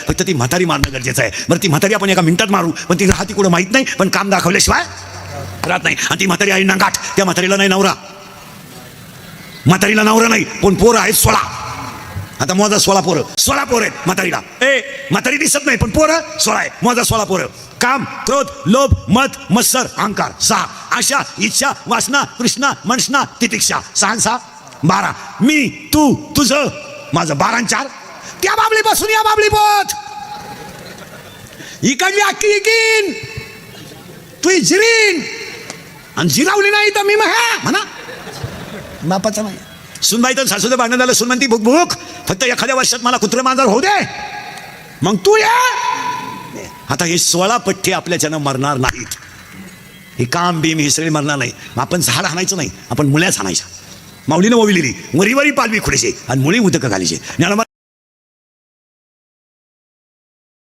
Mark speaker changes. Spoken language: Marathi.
Speaker 1: फक्त ती म्हातारी मारणं गरजेचं आहे. बरं ती म्हातारी आपण एका मिनिटात मारू, पण ती राहती कुठं माहीत नाही, पण काम दाखवल्याशिवाय राहत नाही. आणि ती म्हातारी आहे नांगाट, त्या म्हातारीला नाही नवरा, म्हातारीला नवरा नाही, पण पोरं आहेत 16. आता मोजा 16 पोरं, 16 पोरं आहेत म्हातारीला. म्हातारी दिसत नाही पण पोरं 16 आहे, मोजा 16 पोरं. काम, क्रोध, लोभ, मत, मत्सर, अहंकार 6. आशा, इच्छा, वासना, तृष्णा, मनसना, तितिक्षा 6 6 12. मी, तू, तुझं, माझं 12 आणि 4. त्या बाबली बसून या बाबली पोत इकडली अक्की इकीन तू जिरीन, आणि जिरावली नाही तर मी म्हणा बापाचा नाही. सुनबाई तर सासूचं भांडण झालं, सुन म्हणती भूक भूक, फक्त एखाद्या वर्षात मला कुत्र मांजर होऊ दे, मग तू ये. आता हे 16 पठ्ठे आपल्याच्यानं मरणार नाहीत. हे काम बीम हे सगळे मरणार नाही. आपण झाड हाणायचं नाही, आपण मुळ्याच हाणायच्या. माऊलीनं ओविलेली वरी वरी पालवी खुडायची आणि मुळी उदक घालायचे.